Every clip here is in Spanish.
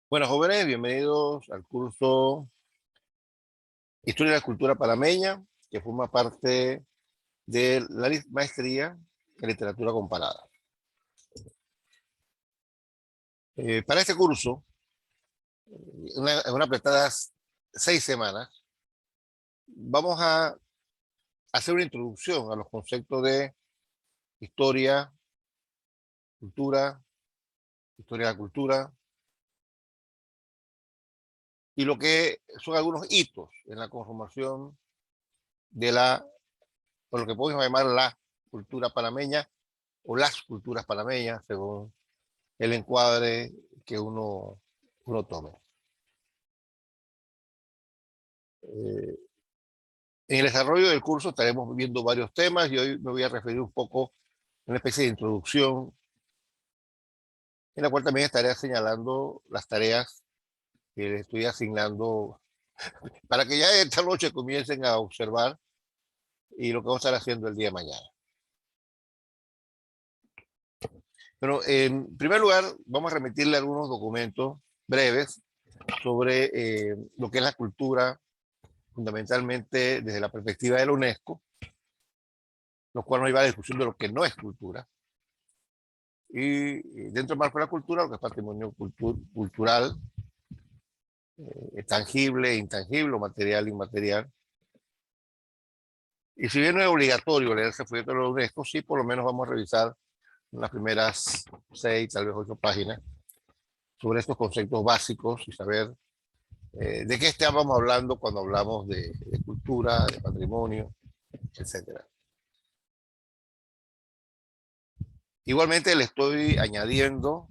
Bueno, jóvenes, bienvenidos al curso Historia de la Cultura Panameña, que forma parte de la maestría en literatura comparada. Para este curso, en unas apretadas 6 semanas, vamos a hacer una introducción a los conceptos de historia, cultura, historia de la cultura, y lo que son algunos hitos en la conformación de o lo que podemos llamar la cultura panameña o las culturas panameñas, según el encuadre que uno tome. Eh, en el desarrollo del curso estaremos viendo varios temas y hoy me voy a referir un poco a una especie de introducción, en la cual también estaré señalando las tareas que les estoy asignando para que ya esta noche comiencen a observar y lo que vamos a estar haciendo el día de mañana. Pero en primer lugar, vamos a remitirle algunos documentos breves sobre lo que es la cultura, fundamentalmente desde la perspectiva de la UNESCO, lo cual nos lleva a la discusión de lo que no es cultura. Y dentro del marco de la cultura, lo que es patrimonio cultural, tangible, intangible, material, inmaterial. Y si bien no es obligatorio leer ese folleto de la UNESCO, sí por lo menos vamos a revisar las primeras 6, tal vez 8 páginas sobre estos conceptos básicos y saber de qué estábamos hablando cuando hablamos de cultura, de patrimonio, etcétera. Igualmente le estoy añadiendo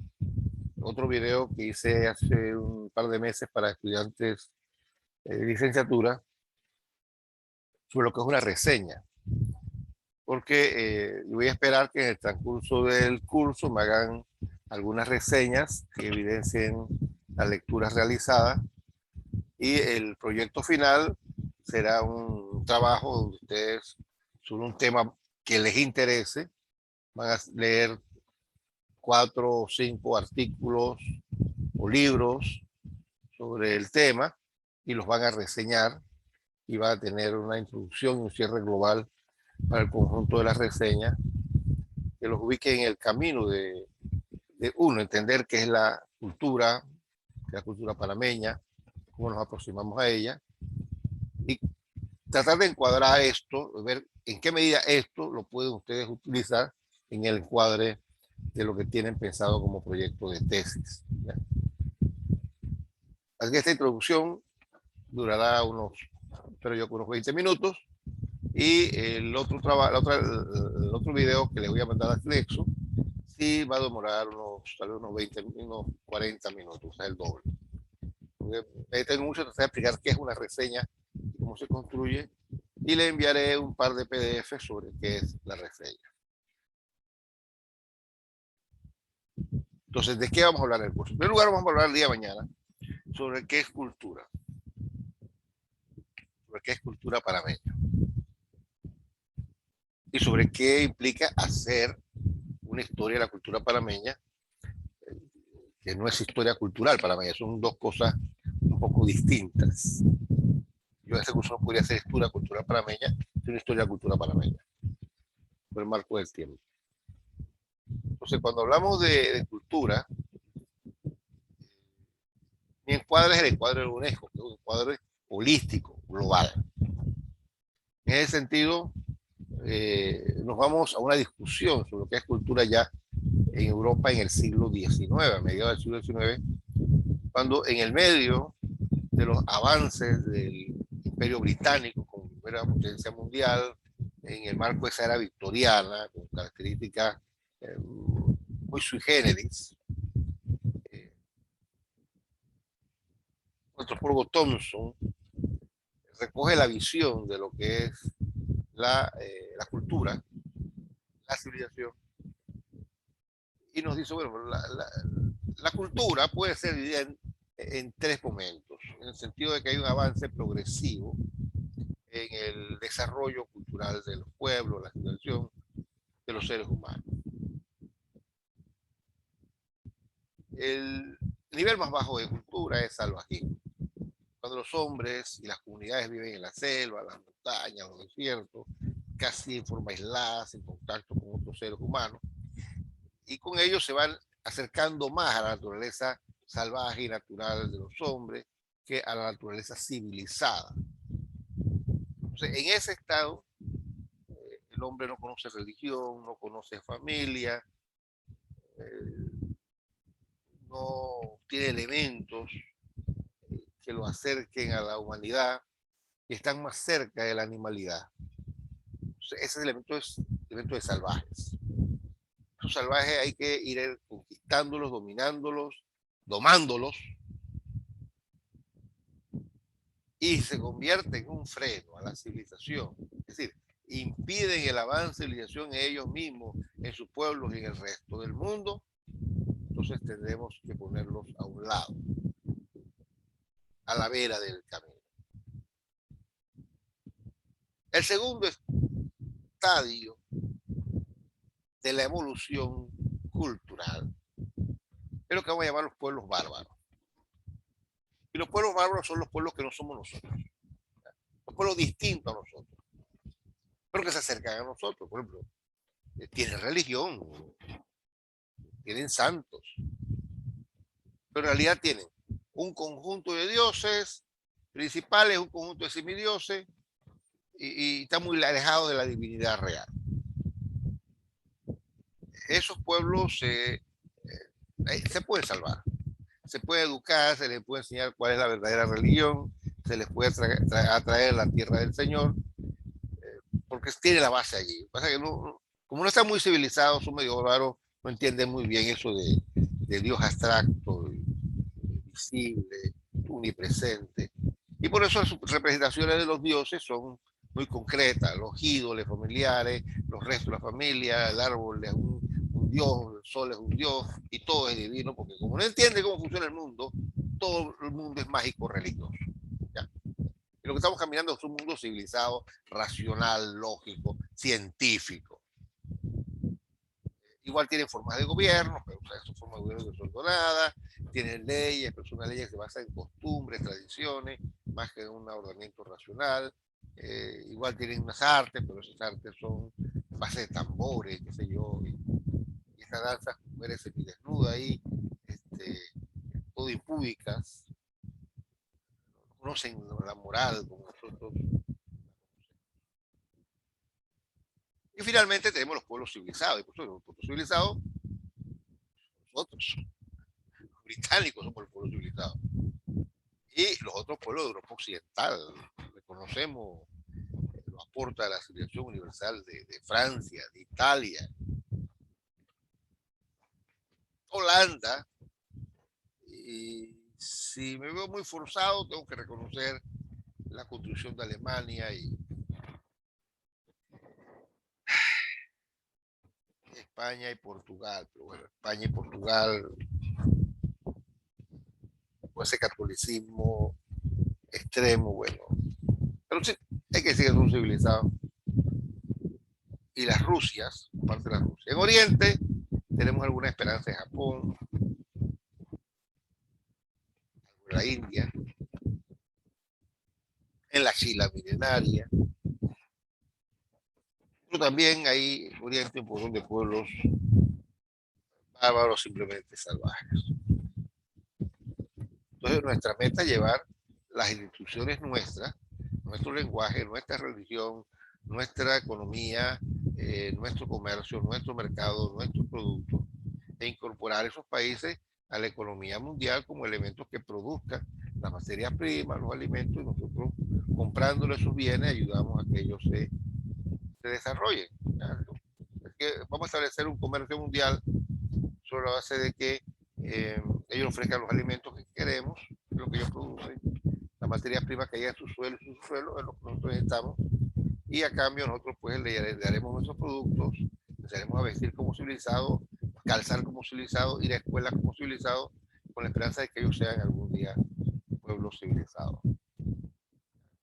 otro video que hice hace un par de meses para estudiantes de licenciatura sobre lo que es una reseña, porque voy a esperar que en el transcurso del curso me hagan algunas reseñas que evidencien las lecturas realizadas y el proyecto final será un trabajo donde ustedes, sobre un tema que les interese, van a leer 4 o 5 artículos o libros sobre el tema y los van a reseñar y va a tener una introducción y un cierre global para el conjunto de las reseñas que los ubique en el camino de uno, entender qué es la cultura panameña, cómo nos aproximamos a ella y tratar de encuadrar esto, ver en qué medida esto lo pueden ustedes utilizar en el encuadre de lo que tienen pensado como proyecto de tesis. ¿Ya? Así que esta introducción durará espero yo, unos 20 minutos. Y el otro el otro video que les voy a mandar a Flexo, sí va a demorar tal vez unos 20, unos 40 minutos, o sea, el doble. Porque tengo mucho que explicar qué es una reseña, cómo se construye, y le enviaré un par de PDF sobre qué es la reseña. Entonces, ¿de qué vamos a hablar en el curso? En primer lugar, vamos a hablar el día de mañana sobre qué es cultura, sobre qué es cultura panameña y sobre qué implica hacer una historia de la cultura panameña, que no es historia cultural panameña, son dos cosas un poco distintas. Yo en este curso no podría hacer historia cultural panameña, sino historia de cultura panameña, por el marco del tiempo. Entonces, cuando hablamos de cultura, mi encuadre es el encuadre de la UNESCO, que es un encuadre holístico, global. En ese sentido, nos vamos a una discusión sobre lo que es cultura ya en Europa en el siglo XIX, a mediados del siglo XIX, cuando en el medio de los avances del Imperio Británico como primera potencia mundial, en el marco de esa era victoriana, con características muy sui generis, eh, nuestro antropólogo Thompson recoge la visión de lo que es la cultura, la civilización, y nos dice, bueno, la cultura puede ser dividida en 3 momentos, en el sentido de que hay un avance progresivo en el desarrollo cultural de los pueblos, la civilización de los seres humanos. El El nivel más bajo de cultura es salvajismo. Cuando los hombres y las comunidades viven en la selva, las montañas, los desiertos, casi en forma aislada, sin contacto con otros seres humanos, y con ellos se van acercando más a la naturaleza salvaje y natural de los hombres que a la naturaleza civilizada. Entonces, en ese estado, el hombre no conoce religión, no conoce familia, no tiene elementos que lo acerquen a la humanidad y están más cerca de la animalidad. Entonces, ese elemento de salvajes. Los salvajes hay que ir conquistándolos, dominándolos, domándolos, y se convierte en un freno a la civilización. Es decir, impiden el avance de civilización en ellos mismos, en sus pueblos y en el resto del mundo. Entonces tendremos que ponerlos a un lado, a la vera del camino. El segundo estadio de la evolución cultural es lo que vamos a llamar los pueblos bárbaros. Y los pueblos bárbaros son los pueblos que no somos nosotros, los pueblos distintos a nosotros, pero que se acercan a nosotros. Por ejemplo, tienen religión, tienen santos, pero en realidad tienen un conjunto de dioses principales, un conjunto de semidioses, y está muy alejado de la divinidad real. Esos pueblos se pueden salvar, se puede educar, se les puede enseñar cuál es la verdadera religión, se les puede atraer a la tierra del Señor, porque tiene la base allí. Pasa que como no están muy civilizados, son medio raros, no entienden muy bien eso de Dios abstracto, visible, omnipresente. Y por eso las representaciones de los dioses son muy concretas, los ídolos familiares, los restos de la familia, el árbol es un dios, el sol es un dios, y todo es divino, porque como no entiende cómo funciona el mundo, todo el mundo es mágico religioso. ¿Ya? Y lo que estamos caminando es un mundo civilizado, racional, lógico, científico. Igual tienen formas de gobierno, pero o sea, son formas de gobierno desordenadas, tienen leyes, pero son unas leyes que se basan en costumbres, tradiciones, más que en un ordenamiento racional. Igual tienen unas artes, pero esas artes son base de tambores, qué sé yo, y estas danzas, mujeres semidesnudas ahí, todo impúdicas, no conocen la moral como nosotros. Y finalmente tenemos los pueblos civilizados, y por eso los pueblos civilizados, nosotros, los británicos somos el pueblo civilizado. Y los otros pueblos de Europa Occidental, reconocemos los aporta a la civilización universal de Francia, de Italia, Holanda, y si me veo muy forzado, tengo que reconocer la construcción de Alemania y España y Portugal. Pero bueno, España y Portugal, con ese catolicismo extremo, bueno. Pero sí, hay que decir que son civilizados. Y las Rusias, parte de la Rusia. En Oriente tenemos alguna esperanza en Japón, en la India, en la China milenaria. Pero también hay en Oriente un montón de pueblos bárbaros simplemente salvajes. Entonces nuestra meta es llevar las instituciones nuestras, nuestro lenguaje, nuestra religión, nuestra economía, nuestro comercio, nuestro mercado, nuestros productos, e incorporar esos países a la economía mundial como elementos que produzcan las materias primas, los alimentos, y nosotros comprándole esos bienes ayudamos a que ellos se desarrollen. Es que vamos a establecer un comercio mundial sobre la base de que ellos ofrezcan los alimentos que queremos, lo que ellos producen, las materias primas que hay en su suelo, es lo que nosotros necesitamos, y a cambio nosotros pues le daremos nuestros productos, empezaremos a vestir como civilizados, calzar como civilizados, ir a escuelas como civilizados, con la esperanza de que ellos sean algún día pueblos civilizados.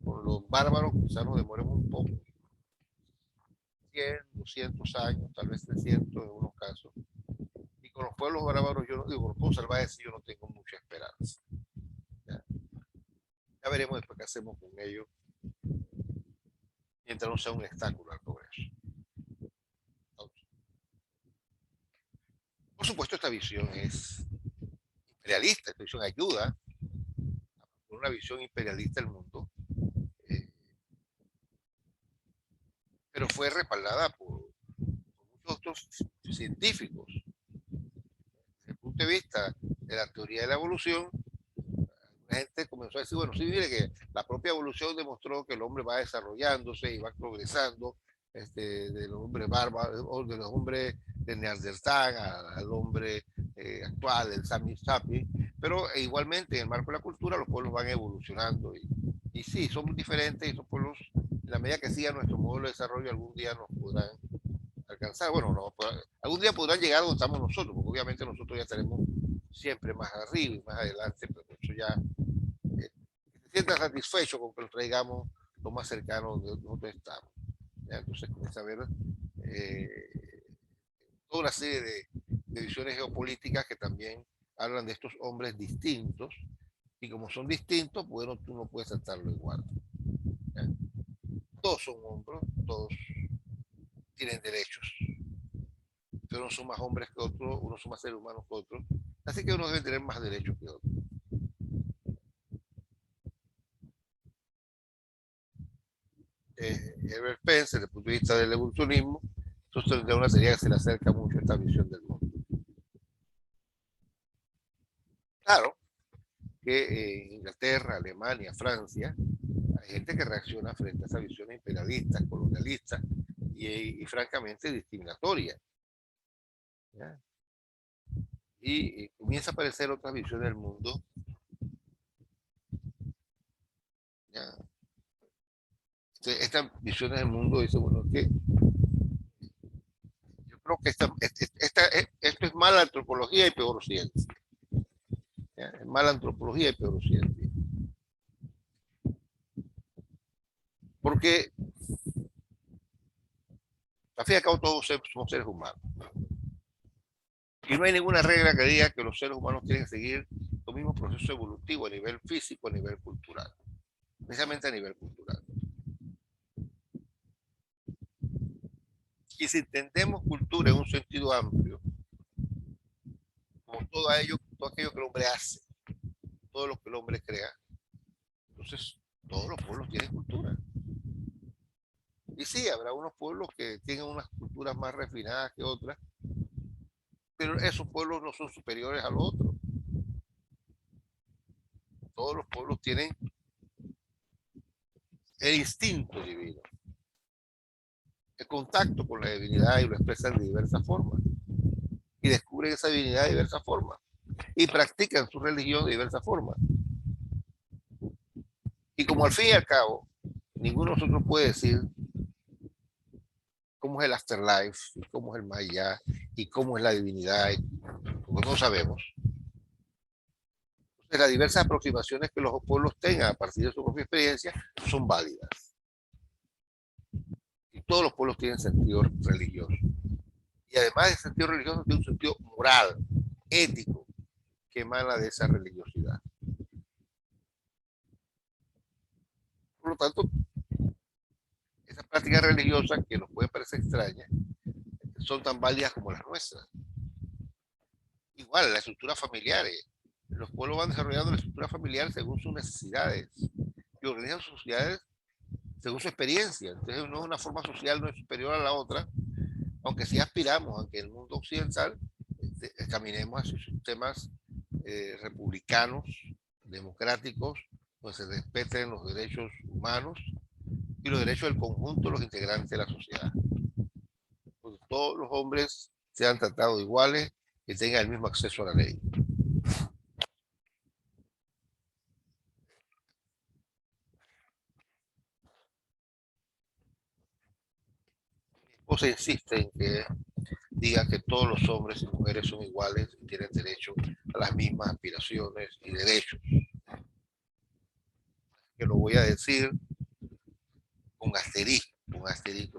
Con los bárbaros quizás nos demoremos un poco, 100, 200 años, tal vez 300 en unos casos. Y con los pueblos bárbaros, yo no digo, con los pueblos salvajes yo no tengo mucha esperanza. veremos después qué hacemos con ello, mientras no sea un obstáculo al progreso. Por supuesto, esta visión es imperialista, esta visión ayuda a una visión imperialista del mundo, pero fue respaldada por muchos otros científicos. Desde el punto de vista de la teoría de la evolución, la gente comenzó a decir, bueno, sí, mire que la propia evolución demostró que el hombre va desarrollándose y va progresando, del hombre bárbaro, o de los hombres de Neandertal al hombre actual, el Sami Sapi, pero igualmente en el marco de la cultura los pueblos van evolucionando y sí, somos diferentes y esos pueblos, en la medida que siga nuestro modelo de desarrollo, algún día nos podrán alcanzar, bueno, no, algún día podrán llegar donde estamos nosotros, porque obviamente nosotros ya estaremos siempre más arriba y más adelante, pero eso ya se sienta satisfecho con que lo traigamos lo más cercano donde nosotros estamos. ¿Ya? Entonces comienza a ver toda una serie de visiones geopolíticas que también hablan de estos hombres distintos y como son distintos, bueno, tú no puedes tratarlo igual. ¿Ya? Todos son hombres, todos tienen derechos, pero unos son más hombres que otros, unos son más seres humanos que otros, así que unos deben tener más derechos que otros. Herbert Spencer, desde el punto de vista del evolucionismo, entonces de una teoría que se le acerca mucho a esta visión del mundo. Claro que en Inglaterra, Alemania, Francia, hay gente que reacciona frente a esa visión imperialista, colonialista y francamente discriminatoria. ¿Ya? Y comienza a aparecer otra visión del mundo. ¿Ya? Esta visión del mundo dice, bueno, que yo creo que esto es mala antropología y peor ciencia. ¿Ya? Es mala antropología y peor ciencia. Porque, al fin y al cabo, todos somos seres humanos. Y no hay ninguna regla que diga que los seres humanos tienen que seguir los mismos procesos evolutivos a nivel físico, a nivel cultural. Precisamente a nivel cultural. Y si entendemos cultura en un sentido amplio, como todo aquello que el hombre hace, todo lo que el hombre crea, entonces todos los pueblos tienen cultura. Y sí, habrá unos pueblos que tienen unas culturas más refinadas que otras, pero esos pueblos no son superiores al otro. Todos los pueblos tienen el instinto divino, el contacto con la divinidad y lo expresan de diversas formas. Y descubren esa divinidad de diversas formas. Y practican su religión de diversas formas. Y como al fin y al cabo, ninguno de nosotros puede decir cómo es el afterlife, y cómo es el más allá, y cómo es la divinidad, porque no sabemos. Entonces, las diversas aproximaciones que los pueblos tengan a partir de su propia experiencia son válidas. Y todos los pueblos tienen sentido religioso. Y además de sentido religioso, tiene un sentido moral, ético, que emana de esa religiosidad. Por lo tanto, esas prácticas religiosas que nos pueden parecer extrañas son tan válidas como las nuestras. Igual, las estructuras familiares. Los pueblos van desarrollando la estructura familiar según sus necesidades y organizan sus sociedades según su experiencia. Entonces, no es una forma social, no es superior a la otra, aunque sí aspiramos a que el mundo occidental caminemos hacia sistemas republicanos, democráticos, donde se respeten los derechos humanos y los derechos del conjunto de los integrantes de la sociedad. Donde todos los hombres sean tratados iguales y tengan el mismo acceso a la ley. O se insiste en que digan que todos los hombres y mujeres son iguales y tienen derecho a las mismas aspiraciones y derechos. Que lo voy a decir con asterisco,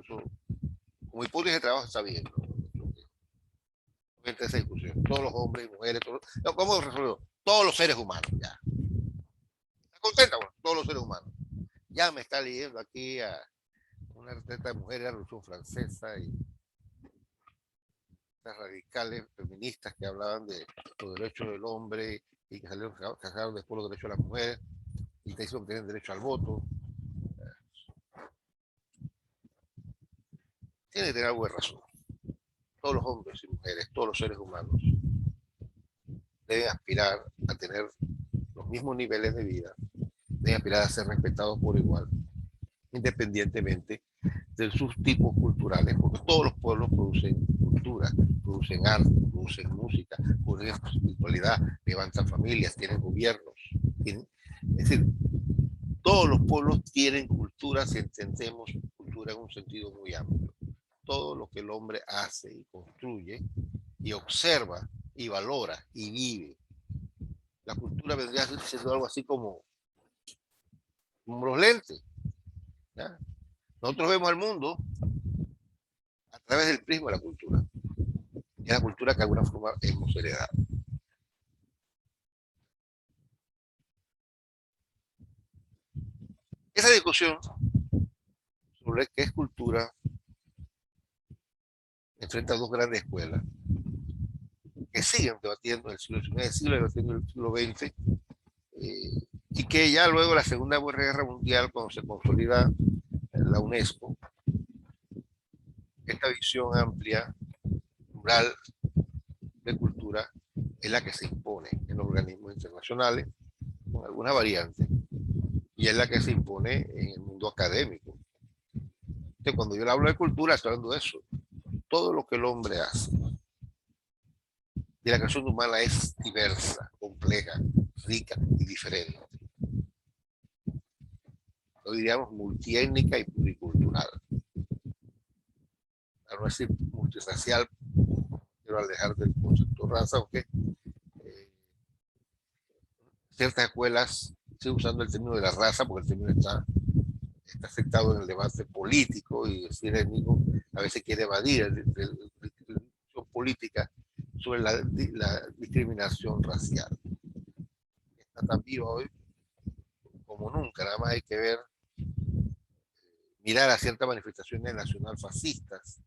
eso, como hipótesis de trabajo está bien, ¿no? Entre esa discusión, todos los hombres y mujeres, todos, no, ¿cómo resolverlo? Todos los seres humanos, ya. contenta, bueno, todos los seres humanos. Ya me está leyendo aquí a una artista de mujeres de la Revolución Francesa y las radicales feministas que hablaban de los derechos del hombre y que salieron casaron después los derechos de las mujeres y te dicen que tienen derecho al voto. Tiene que tener algo de razón. Todos los hombres y mujeres, todos los seres humanos deben aspirar a tener los mismos niveles de vida, deben aspirar a ser respetados por igual, independientemente de sus tipos culturales, porque todos los pueblos producen cultura, producen arte, producen música, producen espiritualidad, levantan familias, tienen gobiernos. Es decir, todos los pueblos tienen cultura si entendemos cultura en un sentido muy amplio. Todo lo que el hombre hace y construye y observa y valora y vive. La cultura vendría siendo algo así como los lentes. ¿Ya? Nosotros vemos el mundo a través del prisma de la cultura. Y es la cultura que de alguna forma hemos heredado. Esa discusión sobre qué es cultura enfrenta a dos grandes escuelas que siguen debatiendo en el siglo XIX, siguen debatiendo en el siglo XX, y que ya luego de la Segunda Guerra Mundial, cuando se consolida la UNESCO, esta visión amplia, plural de cultura, es la que se impone en los organismos internacionales, con algunas variantes, y es la que se impone en el mundo académico. Entonces, cuando yo le hablo de cultura, estoy hablando de eso. Todo lo que el hombre hace y la creación humana es diversa, compleja, rica y diferente. Lo diríamos multiétnica y pluricultural. Para no decir multirracial, quiero alejar del concepto raza, aunque ciertas escuelas siguen usando el término de la raza porque el término está afectado en el debate político y decir étnico a veces quiere evadir la discusión política sobre la discriminación racial. Está tan viva hoy como nunca, nada más hay que ver, mirar a ciertas manifestaciones nacionalfascistas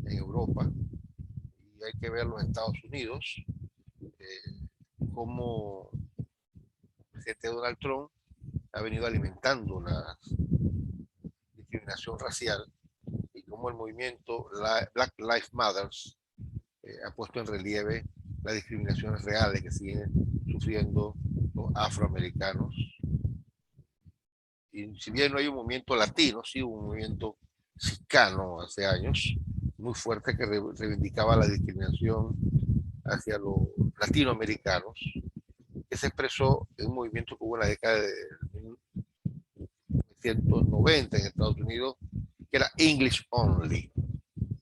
en Europa y hay que ver los Estados Unidos, cómo el presidente Donald Trump ha venido alimentando la discriminación racial y cómo el movimiento Black Lives Matter ha puesto en relieve las discriminaciones reales que siguen sufriendo los afroamericanos. Y si bien no hay un movimiento latino, sí hubo un movimiento chicano hace años, muy fuerte, que reivindicaba la discriminación hacia los latinoamericanos, que se expresó en un movimiento que hubo en la década de 1990 en Estados Unidos, que era English Only. Un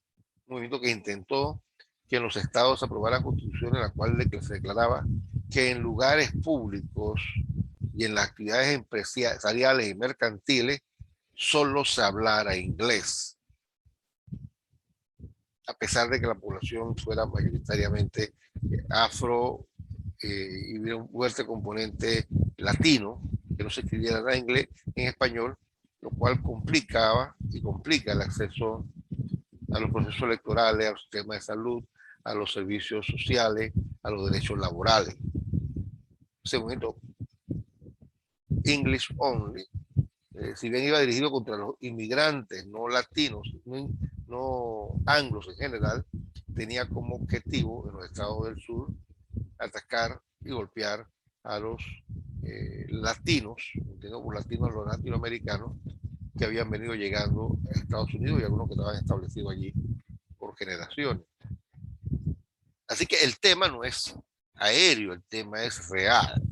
movimiento que intentó que en los estados se aprobara constitución en la cual se declaraba que en lugares públicos y en las actividades empresariales y mercantiles solo se hablara inglés, a pesar de que la población fuera mayoritariamente afro y hubiera un fuerte componente latino, que no se escribiera nada en inglés, en español, lo cual complicaba y complica el acceso a los procesos electorales, a los sistemas de salud, a los servicios sociales, a los derechos laborales. Ese momento, English Only, si bien iba dirigido contra los inmigrantes no latinos, no anglos en general, tenía como objetivo en los estados del sur atacar y golpear a los latinos, entiendo por latinos, los latinoamericanos que habían venido llegando a Estados Unidos y algunos que estaban establecidos allí por generaciones. Así que el tema no es aéreo, el tema es real.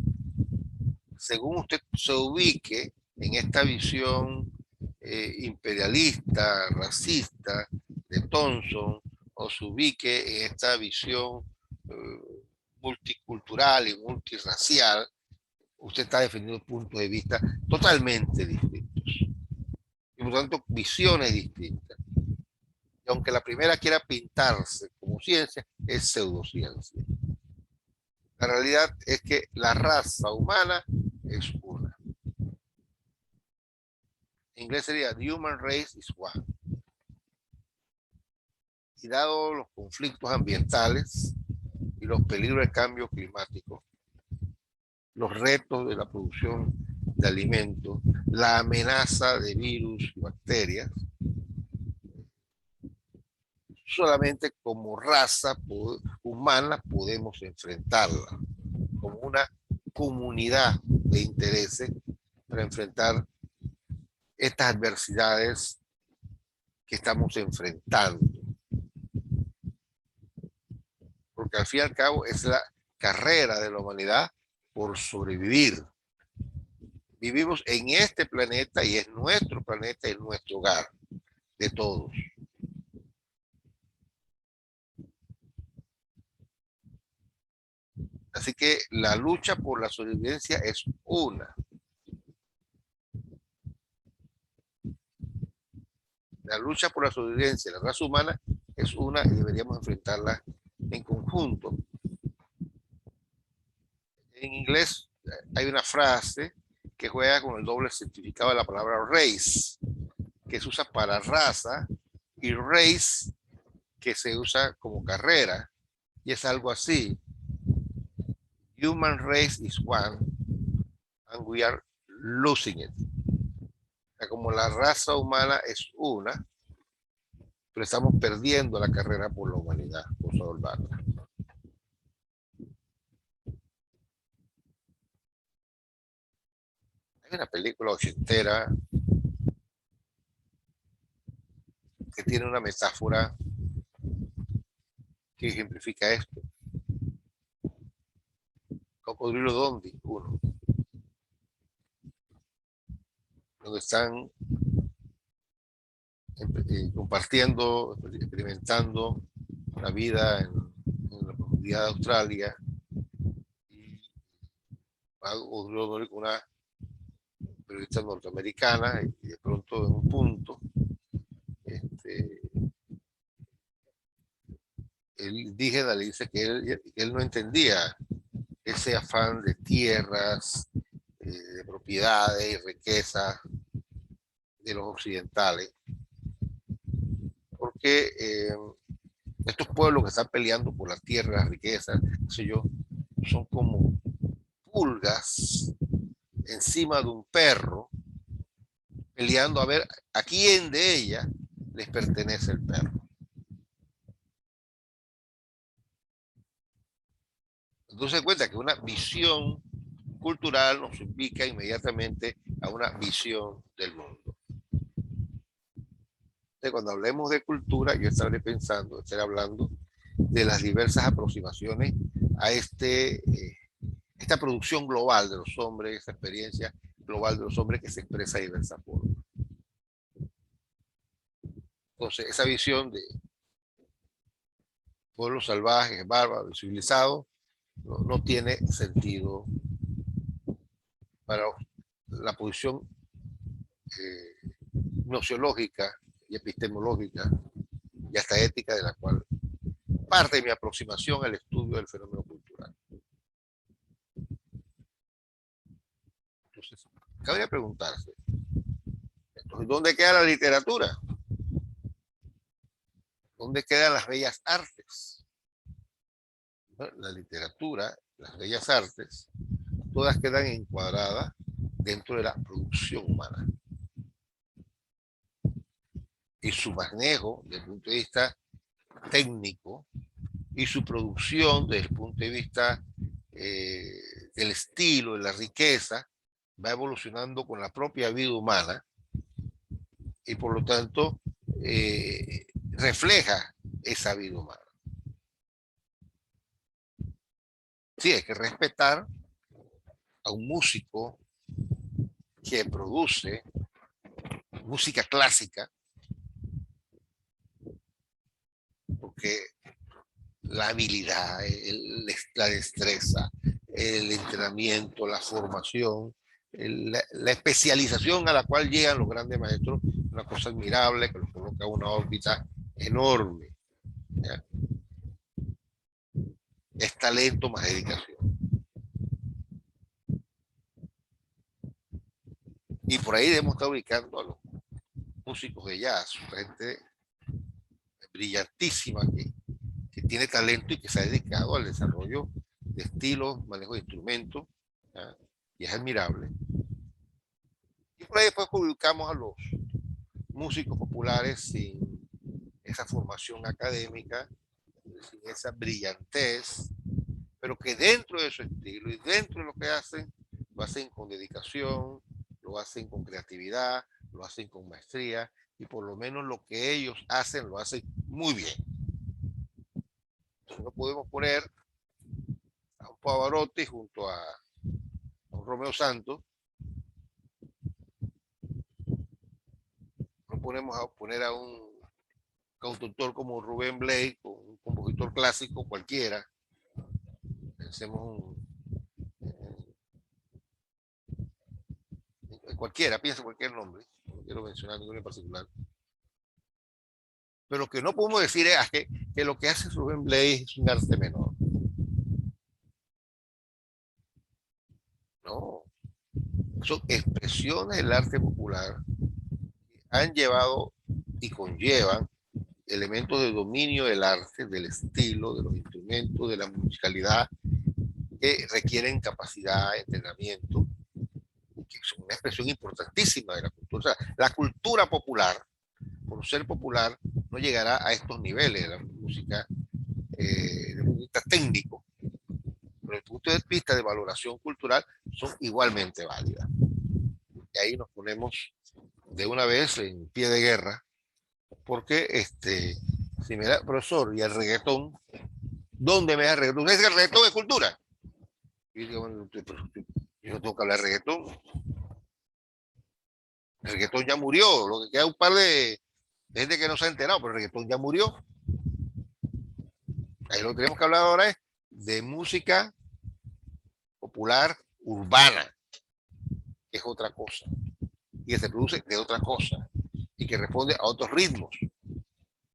Según usted se ubique en esta visión imperialista, racista de Thompson, o se ubique en esta visión multicultural y multirracial, usted está defendiendo puntos de vista totalmente distintos. Y por lo tanto, visiones distintas. Y aunque la primera quiera pintarse como ciencia, es pseudociencia. La realidad es que la raza humana es una. En inglés sería The Human Race is One. Y dado los conflictos ambientales y los peligros del cambio climático, los retos de la producción de alimentos, la amenaza de virus y bacterias, solamente como raza humana podemos enfrentarla, como una comunidad de intereses para enfrentar estas adversidades que estamos enfrentando. Porque al fin y al cabo es la carrera de la humanidad por sobrevivir. Vivimos en este planeta y es nuestro planeta, es nuestro hogar de todos. Así que la lucha por la sobrevivencia es una. La lucha por la sobrevivencia de la raza humana es una y deberíamos enfrentarla en conjunto. En inglés hay una frase que juega con el doble significado de la palabra race, que se usa para raza, y race, que se usa como carrera. Y es algo así. Human race is one, and we are losing it. O sea, como la raza humana es una, pero estamos perdiendo la carrera por la humanidad, por salvarla. Hay una película ochentera que tiene una metáfora que ejemplifica esto. Cocodrilo Dundee, uno, donde están compartiendo, experimentando la vida en la profundidad de Australia, y con una periodista norteamericana, y de pronto en un punto el indígena le dice que él no entendía ese afán de tierras, de propiedades y riquezas de los occidentales, porque estos pueblos que están peleando por las tierras, las riquezas, qué sé yo, son como pulgas encima de un perro, peleando a ver a quién de ellas les pertenece el perro. Entonces se cuenta que una visión cultural nos ubica inmediatamente a una visión del mundo. Entonces, cuando hablemos de cultura, yo estaré hablando de las diversas aproximaciones a esta producción global de los hombres, esta experiencia global de los hombres que se expresa de diversas formas. Entonces, esa visión de pueblos salvajes, bárbaros, civilizados, no tiene sentido para la posición nociológica y epistemológica y hasta ética de la cual parte de mi aproximación al estudio del fenómeno cultural. Entonces, cabría preguntarse, entonces, ¿dónde queda la literatura? ¿Dónde quedan las bellas artes? La literatura, las bellas artes, todas quedan encuadradas dentro de la producción humana. Y su manejo desde el punto de vista técnico y su producción desde el punto de vista del estilo, de la riqueza, va evolucionando con la propia vida humana y por lo tanto refleja esa vida humana. Sí, hay que respetar a un músico que produce música clásica, porque la habilidad, la destreza, el entrenamiento, la formación, la especialización a la cual llegan los grandes maestros, una cosa admirable que los coloca a una órbita enorme. ¿Ya? Es talento más dedicación. Y por ahí debemos estar ubicando músicos de jazz, gente brillantísima que tiene talento y que se ha dedicado al desarrollo de estilos, manejo de instrumentos, ¿ya? Y es admirable. Y por ahí después ubicamos a los músicos populares sin esa formación académica, sin esa brillantez, pero que dentro de su estilo y dentro de lo que hacen, lo hacen con dedicación, lo hacen con creatividad, lo hacen con maestría, y por lo menos lo que ellos hacen, lo hacen muy bien. Entonces no podemos poner a un Pavarotti junto a un Romeo Santos, no ponemos a poner a un cantautor como Rubén Blades, un compositor clásico cualquiera, pensemos cualquiera, piensa cualquier nombre, no quiero mencionar ninguno en particular, pero lo que no podemos decir es que lo que hace Rubén Blades es un arte menor. No, son expresiones del arte popular que han llevado y conllevan elementos de dominio del arte, del estilo, de los instrumentos, de la musicalidad, que requieren capacidad, entrenamiento, que son una expresión importantísima de la cultura. O sea, la cultura popular, por ser popular, no llegará a estos niveles de la música, de música técnico, pero desde el punto de vista de valoración cultural son igualmente válidas. Y ahí nos ponemos de una vez en pie de guerra, porque si me da, profesor, y el reggaetón, ¿dónde me da el reggaetón? ¿Es el reggaetón de cultura? Y digo, bueno, yo no tengo que hablar de reggaetón. El reggaetón ya murió, lo que queda es un par de gente que no se ha enterado, pero el reggaetón ya murió. Ahí lo que tenemos que hablar ahora es de música popular urbana, que es otra cosa, y que se produce de otra cosa, y que responde a otros ritmos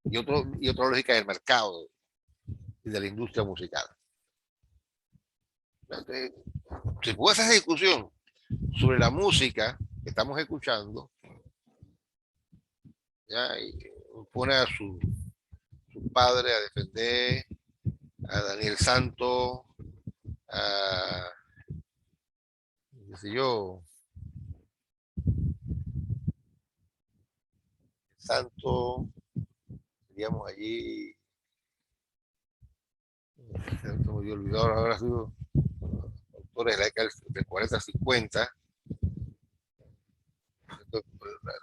y otra lógica del mercado y de la industria musical. Entonces, si puede hacer esa discusión sobre la música que estamos escuchando, ¿ya? Y pone a su padre a defender a Daniel Santo, a, qué sé yo, Santo, digamos allí, se me había olvidado, ahora sido autores de la década del 40-50,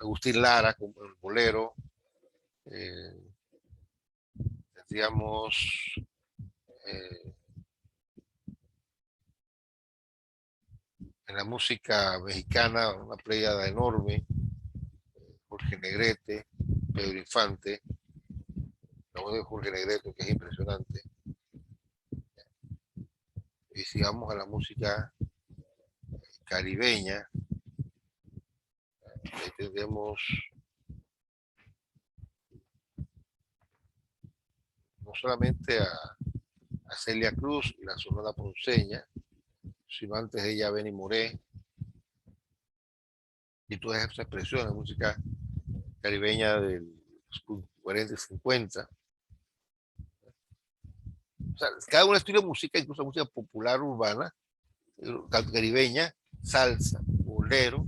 Agustín Lara con el bolero, eh, tendríamos eh, en la música mexicana una pléyada enorme, Jorge Negrete, Pedro Infante, la voz de Jorge Negrete, que es impresionante. Y si vamos a la música caribeña, ahí tendremos no solamente a Celia Cruz y la Sonora Ponceña, sino antes de ella a Benny Moré, y todas esas expresiones de música caribeña del 40 y 50. O sea, cada un estilo de música, incluso música popular urbana, caribeña, salsa, bolero,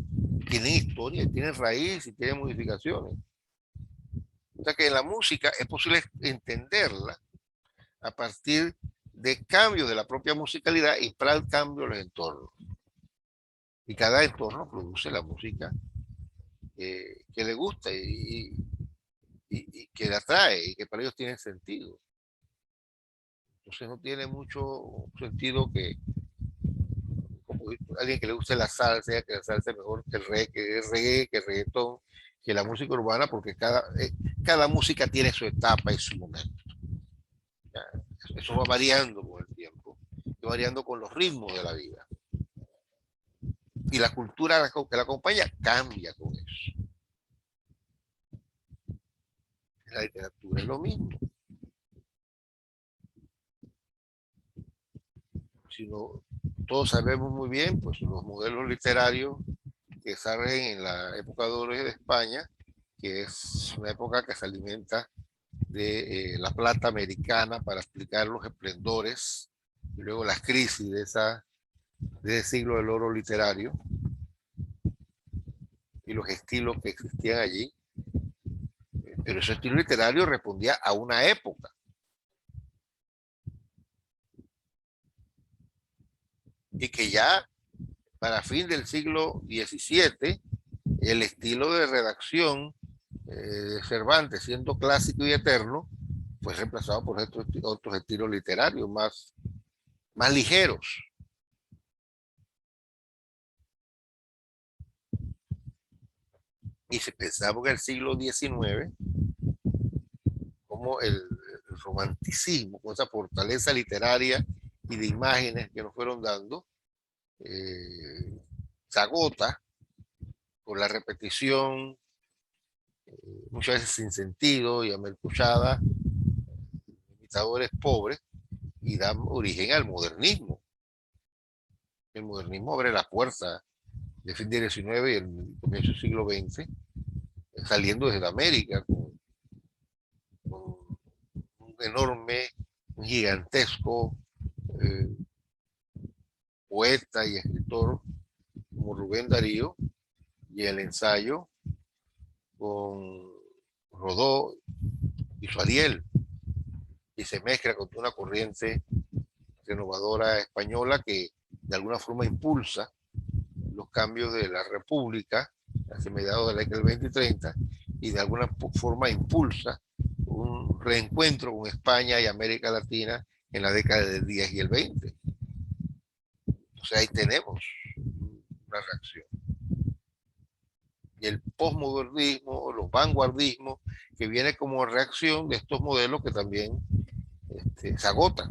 tienen historia, tienen raíz y tienen modificaciones. O sea que en la música es posible entenderla a partir de cambios de la propia musicalidad y para el cambio de los entornos. Y cada entorno produce la música que le gusta y que le atrae y que para ellos tiene sentido. Entonces no tiene mucho sentido que como alguien que le guste la salsa, que la salsa es mejor que el reggae, que el reggaetón, que la música urbana, porque cada música tiene su etapa y su momento. ¿Ya? Eso va variando con el tiempo, va variando con los ritmos de la vida. Y la cultura que la acompaña cambia con eso. La literatura es lo mismo. Si no, todos sabemos muy bien, pues los modelos literarios que salen en la época de oro de España que es una época que se alimenta de la plata americana para explicar los esplendores y luego las crisis de ese siglo del oro literario y los estilos que existían allí. Pero ese estilo literario respondía a una época. Y que ya para fin del siglo XVII, el estilo de redacción de Cervantes, siendo clásico y eterno, fue reemplazado por otros estilos literarios más ligeros. Y se pensaba en el siglo XIX como el romanticismo, con esa fortaleza literaria y de imágenes que nos fueron dando, se agota por la repetición, muchas veces sin sentido y amelcuchada, imitadores pobres, y da origen al modernismo. El modernismo abre la puerta de fin del XIX y el comienzo del siglo XX, saliendo desde América con un enorme, un gigantesco eh, poeta y escritor como Rubén Darío, y el ensayo con Rodó y su Ariel, y se mezcla con una corriente renovadora española que de alguna forma impulsa los cambios de la República hacia mediados de la década del 20 y 30 y de alguna forma impulsa un reencuentro con España y América Latina en la década del 10 y el 20. Entonces ahí tenemos una reacción. Y el posmodernismo, los vanguardismos, que viene como reacción de estos modelos que también se agotan.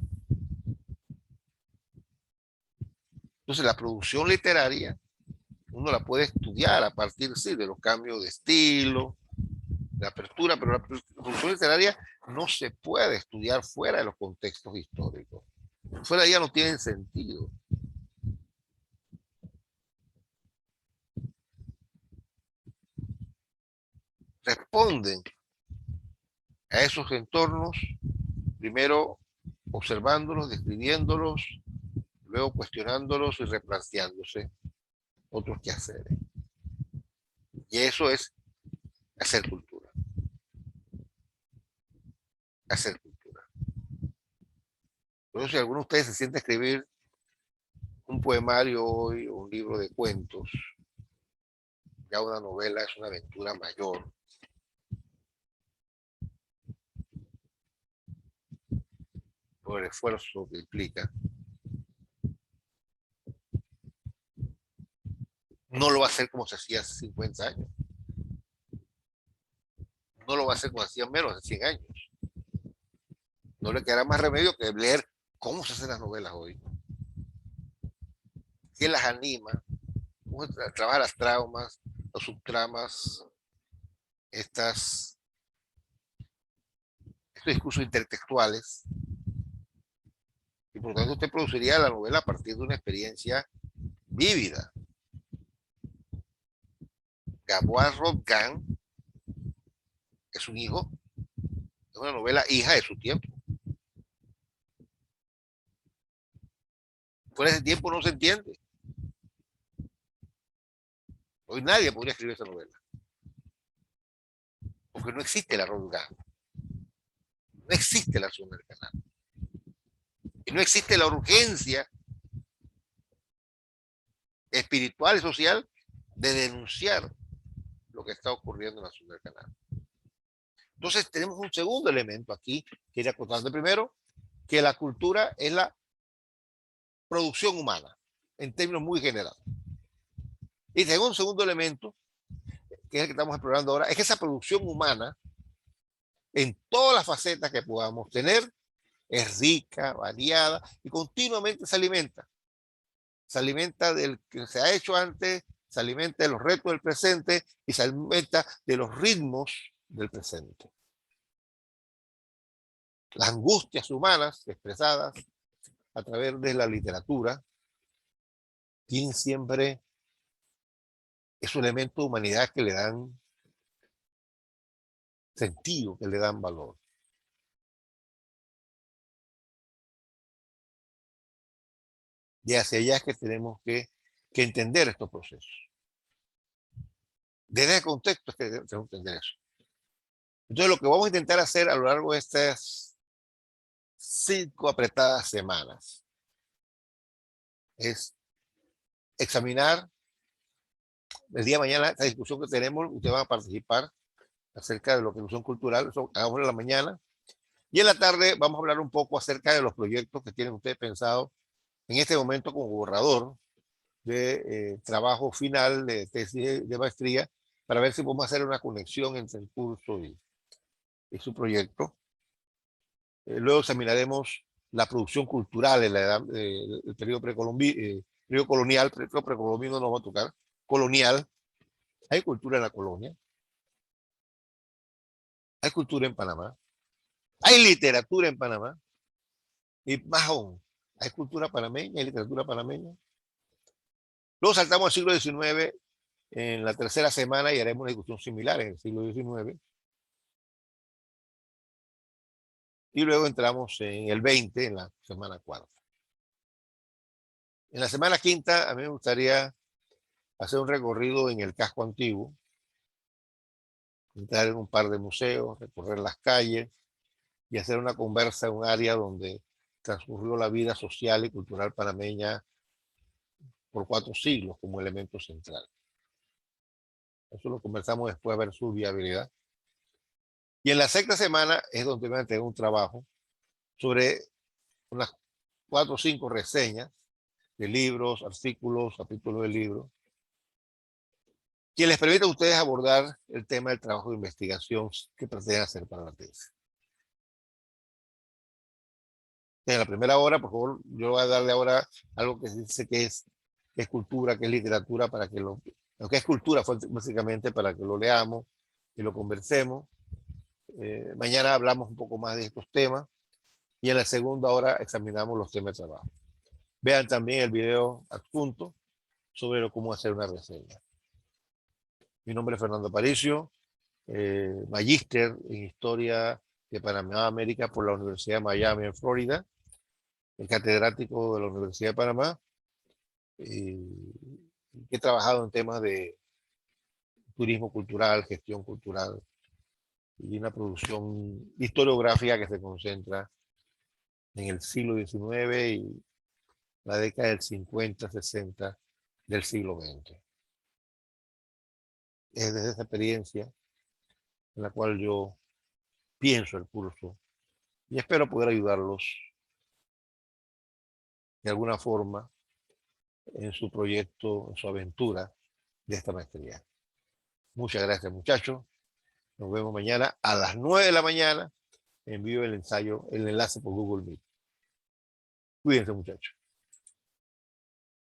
Entonces la producción literaria uno la puede estudiar a partir sí, de los cambios de estilo, de apertura, pero la producción literaria no se puede estudiar fuera de los contextos históricos. Fuera de ella no tienen sentido. Responden a esos entornos, primero observándolos, describiéndolos, luego cuestionándolos y replanteándose otros quehaceres. Y eso es hacer cultura. Hacer cultura. Por eso si alguno de ustedes se siente a escribir un poemario hoy o un libro de cuentos, ya una novela es una aventura mayor. Por el esfuerzo que implica. No lo va a hacer como se hacía hace 50 años. No lo va a hacer como se hacía menos de 100 años. No le quedará más remedio que leer cómo se hacen las novelas hoy. ¿Qué las anima? ¿Cómo se trabaja las traumas, los subtramas, estos discursos intertextuales? Y por lo tanto usted produciría la novela a partir de una experiencia vívida. Gabor Rodgan es un hijo, es una novela hija de su tiempo. Por ese tiempo no se entiende. Hoy nadie podría escribir esa novela. Porque no existe la Rodgan. No existe la zona del canal. Y no existe la urgencia espiritual y social de denunciar lo que está ocurriendo en la zona del canal. Entonces tenemos un segundo elemento aquí, que era acotando primero, que la cultura es la producción humana, en términos muy generales. Y tenemos un segundo elemento, que es el que estamos explorando ahora, es que esa producción humana, en todas las facetas que podamos tener, es rica, variada y continuamente se alimenta. Se alimenta del que se ha hecho antes, se alimenta de los retos del presente y se alimenta de los ritmos del presente. Las angustias humanas expresadas a través de la literatura tienen siempre esos elementos de humanidad que le dan sentido, que le dan valor. Y hacia allá es que tenemos que entender estos procesos. Desde el contexto es que tenemos que entender eso. Entonces, lo que vamos a intentar hacer a lo largo de estas 5 apretadas semanas es examinar el día de mañana esta discusión que tenemos. Ustedes van a participar acerca de lo que es inclusión cultural, eso hagámoslo en la mañana. Y en la tarde vamos a hablar un poco acerca de los proyectos que tienen ustedes pensados en este momento como borrador de trabajo final de tesis de maestría, para ver si podemos hacer una conexión entre el curso y su proyecto. Luego examinaremos la producción cultural en la edad, el periodo periodo colonial, periodo precolombino no va a tocar, colonial. Hay cultura en la colonia, hay cultura en Panamá, hay literatura en Panamá, y más aún, hay cultura panameña, hay literatura panameña. Luego saltamos al siglo XIX en la tercera semana y haremos una discusión similar en el siglo XIX. Y luego entramos en el 20 en la semana cuarta. En la semana quinta, a mí me gustaría hacer un recorrido en el casco antiguo, entrar en un par de museos, recorrer las calles y hacer una conversa en un área donde transcurrió la vida social y cultural panameña por 4 siglos como elemento central. Eso lo conversamos después a ver su viabilidad. Y en la sexta semana es donde voy a tener un trabajo sobre unas 4 o 5 reseñas de libros, artículos, capítulos de libros, que les permita a ustedes abordar el tema del trabajo de investigación que pretenden hacer para la tesis. En la primera hora, por favor, yo voy a darle ahora algo que dice que es cultura, que es literatura, para que lo que es cultura, básicamente para que lo leamos y lo conversemos. Mañana hablamos un poco más de estos temas y en la segunda hora examinamos los temas de trabajo. Vean también el video adjunto sobre cómo hacer una reseña. Mi nombre es Fernando Aparicio, magíster en Historia de Panamá América por la Universidad de Miami en Florida, el catedrático de la Universidad de Panamá, he trabajado en temas de turismo cultural, gestión cultural y una producción historiográfica que se concentra en el siglo XIX y la década del 50, 60 del siglo XX. Es desde esa experiencia en la cual yo pienso el curso y espero poder ayudarlos de alguna forma en su proyecto, en su aventura de esta maestría. Muchas gracias, muchachos. Nos vemos mañana a las 9 de la mañana. Envío el ensayo, el enlace por Google Meet. Cuídense, muchachos.